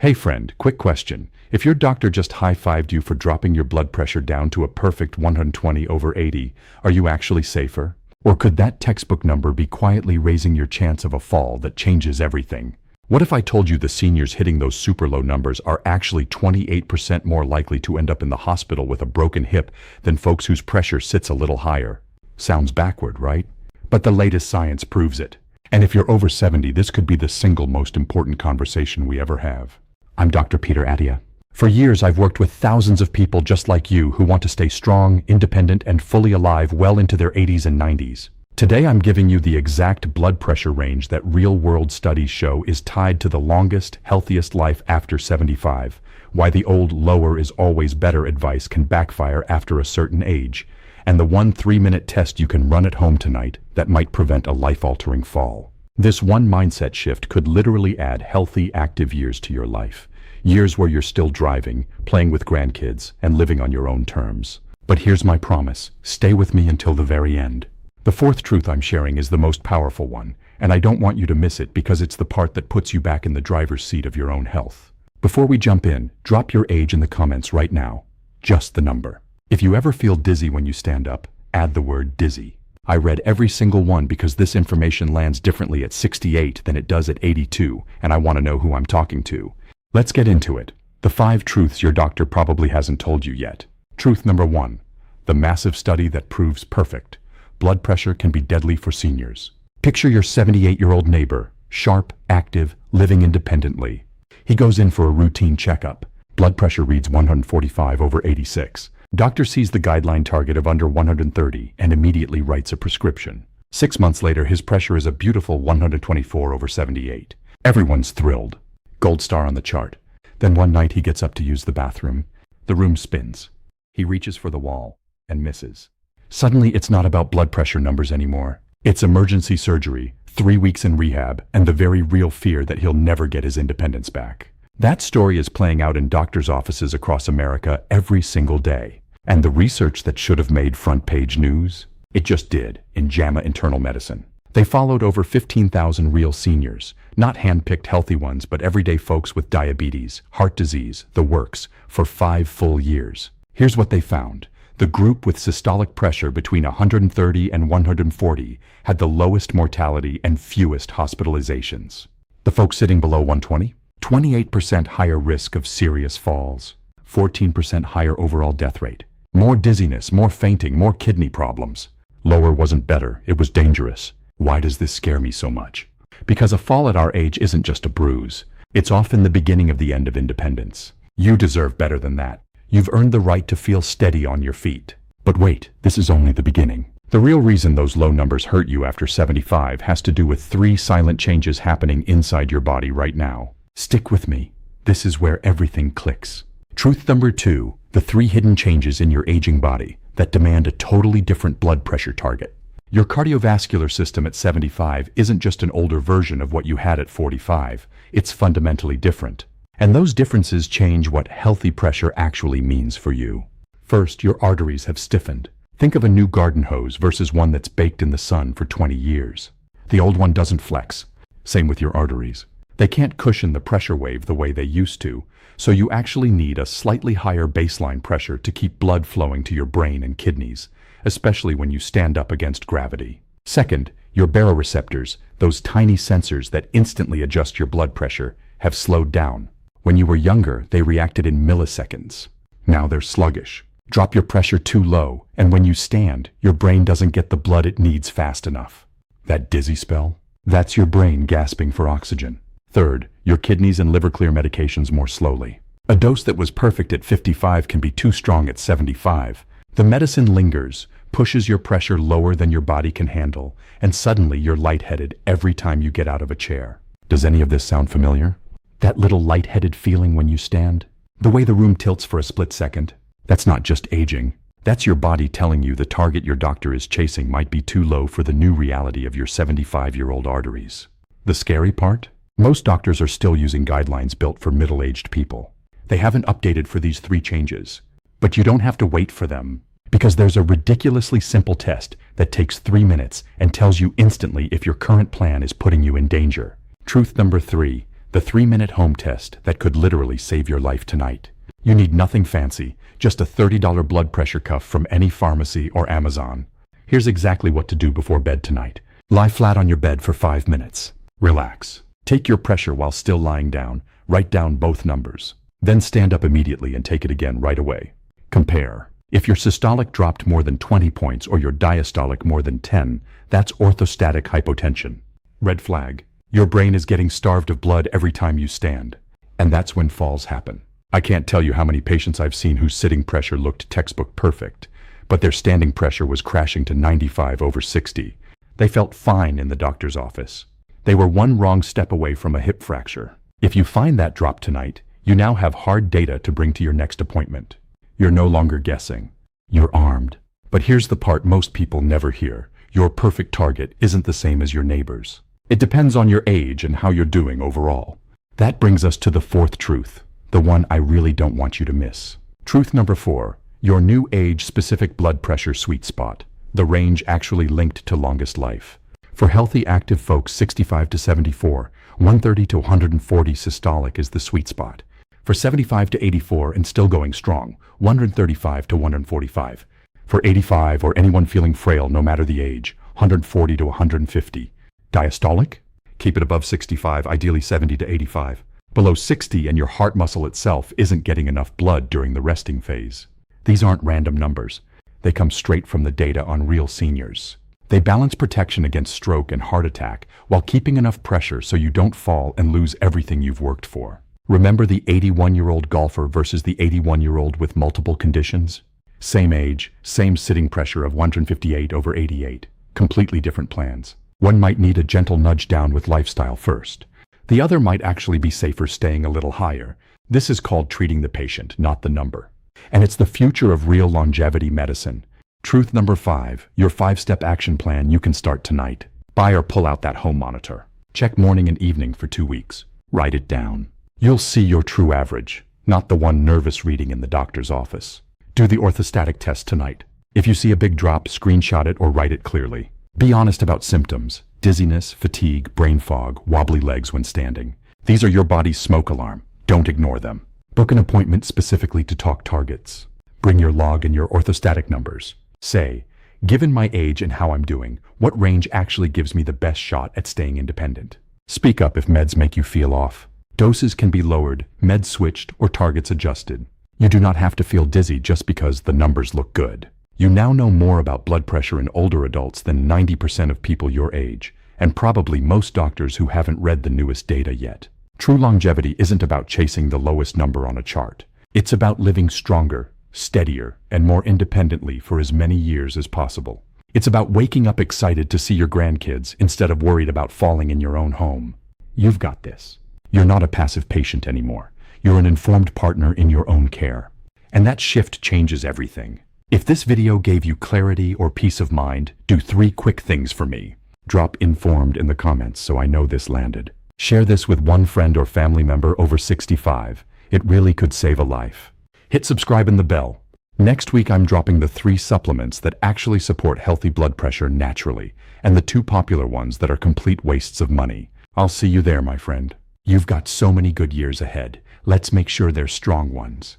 Hey friend, quick question. If your doctor just high-fived you for dropping your blood pressure down to a perfect 120/80, are you actually safer? Or could that textbook number be quietly raising your chance of a fall that changes everything? What if I told you the seniors hitting those super low numbers are actually 28% more likely to end up in the hospital with a broken hip than folks whose pressure sits a little higher? Sounds backward, right? But the latest science proves it. And if you're over 70, this could be the single most important conversation we ever have. I'm Dr. Peter Attia. For years, I've worked with thousands of people just like you who want to stay strong, independent, and fully alive well into their 80s and 90s. Today, I'm giving you the exact blood pressure range that real-world studies show is tied to the longest, healthiest life after 75, why the old lower is always better advice can backfire after a certain age, and the one 3-minute test you can run at home tonight that might prevent a life-altering fall. This one mindset shift could literally add healthy, active years to your life. Years where you're still driving, playing with grandkids, and living on your own terms. But here's my promise. Stay with me until the very end. The fourth truth I'm sharing is the most powerful one, and I don't want you to miss it because it's the part that puts you back in the driver's seat of your own health. Before we jump in, drop your age in the comments right now. Just the number. If you ever feel dizzy when you stand up, add the word dizzy. I read every single one because this information lands differently at 68 than it does at 82, and I want to know who I'm talking to. Let's get into it. The 5 truths your doctor probably hasn't told you yet. Truth number 1. The massive study that proves perfect. Blood pressure can be deadly for seniors. Picture your 78-year-old neighbor, sharp, active, living independently. He goes in for a routine checkup. Blood pressure reads 145/86. Doctor sees the guideline target of under 130 and immediately writes a prescription. 6 months later, his pressure is a beautiful 124/78. Everyone's thrilled. Gold star on the chart. Then one night he gets up to use the bathroom. The room spins. He reaches for the wall and misses. Suddenly, it's not about blood pressure numbers anymore. It's emergency surgery, 3 weeks in rehab, and the very real fear that he'll never get his independence back. That story is playing out in doctors' offices across America every single day. And the research that should have made front-page news? It just did, in JAMA Internal Medicine. They followed over 15,000 real seniors, not hand-picked healthy ones, but everyday folks with diabetes, heart disease, the works, for 5 full years. Here's what they found. The group with systolic pressure between 130 and 140 had the lowest mortality and fewest hospitalizations. The folks sitting below 120? 28% higher risk of serious falls, 14% higher overall death rate. More dizziness, more fainting, more kidney problems. Lower wasn't better, it was dangerous. Why does this scare me so much? Because a fall at our age isn't just a bruise. It's often the beginning of the end of independence. You deserve better than that. You've earned the right to feel steady on your feet. But wait, this is only the beginning. The real reason those low numbers hurt you after 75 has to do with 3 silent changes happening inside your body right now. Stick with me. This is where everything clicks. Truth number 2. The 3 hidden changes in your aging body that demand a totally different blood pressure target. Your cardiovascular system at 75 isn't just an older version of what you had at 45. It's fundamentally different. And those differences change what healthy pressure actually means for you. First, your arteries have stiffened. Think of a new garden hose versus one that's baked in the sun for 20 years. The old one doesn't flex. Same with your arteries. They can't cushion the pressure wave the way they used to, so you actually need a slightly higher baseline pressure to keep blood flowing to your brain and kidneys, especially when you stand up against gravity. Second, your baroreceptors, those tiny sensors that instantly adjust your blood pressure, have slowed down. When you were younger, they reacted in milliseconds. Now they're sluggish. Drop your pressure too low, and when you stand, your brain doesn't get the blood it needs fast enough. That dizzy spell? That's your brain gasping for oxygen. Third, your kidneys and liver clear medications more slowly. A dose that was perfect at 55 can be too strong at 75. The medicine lingers, pushes your pressure lower than your body can handle, and suddenly you're lightheaded every time you get out of a chair. Does any of this sound familiar? That little lightheaded feeling when you stand? The way the room tilts for a split second? That's not just aging. That's your body telling you the target your doctor is chasing might be too low for the new reality of your 75-year-old arteries. The scary part? Most doctors are still using guidelines built for middle-aged people. They haven't updated for these 3 changes. But you don't have to wait for them, because there's a ridiculously simple test that takes 3 minutes and tells you instantly if your current plan is putting you in danger. Truth number 3. The 3-minute home test that could literally save your life tonight. You need nothing fancy, just a $30 blood pressure cuff from any pharmacy or Amazon. Here's exactly what to do before bed tonight. Lie flat on your bed for 5 minutes. Relax. Take your pressure while still lying down. Write down both numbers. Then stand up immediately and take it again right away. Compare. If your systolic dropped more than 20 points or your diastolic more than 10, that's orthostatic hypotension. Red flag. Your brain is getting starved of blood every time you stand. And that's when falls happen. I can't tell you how many patients I've seen whose sitting pressure looked textbook perfect, but their standing pressure was crashing to 95/60. They felt fine in the doctor's office. They were one wrong step away from a hip fracture. If you find that drop tonight, you now have hard data to bring to your next appointment. You're no longer guessing. You're armed. But here's the part most people never hear. Your perfect target isn't the same as your neighbor's. It depends on your age and how you're doing overall. That brings us to the fourth truth, the one I really don't want you to miss. Truth number 4, your new age-specific blood pressure sweet spot, the range actually linked to longest life. For healthy, active folks 65 to 74, 130 to 140 systolic is the sweet spot. For 75 to 84 and still going strong, 135 to 145. For 85 or anyone feeling frail no matter the age, 140 to 150. Diastolic? Keep it above 65, ideally 70 to 85. Below 60 and your heart muscle itself isn't getting enough blood during the resting phase. These aren't random numbers. They come straight from the data on real seniors. They balance protection against stroke and heart attack while keeping enough pressure so you don't fall and lose everything you've worked for. Remember the 81-year-old golfer versus the 81-year-old with multiple conditions? Same age, same sitting pressure of 158/88. Completely different plans. One might need a gentle nudge down with lifestyle first. The other might actually be safer staying a little higher. This is called treating the patient, not the number. And it's the future of real longevity medicine. Truth number 5, your 5-step action plan you can start tonight. Buy or pull out that home monitor. Check morning and evening for 2 weeks. Write it down. You'll see your true average, not the one nervous reading in the doctor's office. Do the orthostatic test tonight. If you see a big drop, screenshot it or write it clearly. Be honest about symptoms: dizziness, fatigue, brain fog, wobbly legs when standing. These are your body's smoke alarm. Don't ignore them. Book an appointment specifically to talk targets. Bring your log and your orthostatic numbers. Say, given my age and how I'm doing, what range actually gives me the best shot at staying independent? Speak up if meds make you feel off. Doses can be lowered, meds switched, or targets adjusted. You do not have to feel dizzy just because the numbers look good. You now know more about blood pressure in older adults than 90% of people your age, and probably most doctors who haven't read the newest data yet. True longevity isn't about chasing the lowest number on a chart. It's about living stronger, steadier, and more independently for as many years as possible. It's about waking up excited to see your grandkids instead of worried about falling in your own home. You've got this. You're not a passive patient anymore. You're an informed partner in your own care. And that shift changes everything. If this video gave you clarity or peace of mind, do 3 quick things for me. Drop informed in the comments so I know this landed. Share this with one friend or family member over 65. It really could save a life. Hit subscribe and the bell. Next week I'm dropping the 3 supplements that actually support healthy blood pressure naturally, and the 2 popular ones that are complete wastes of money. I'll see you there, my friend. You've got so many good years ahead. Let's make sure they're strong ones.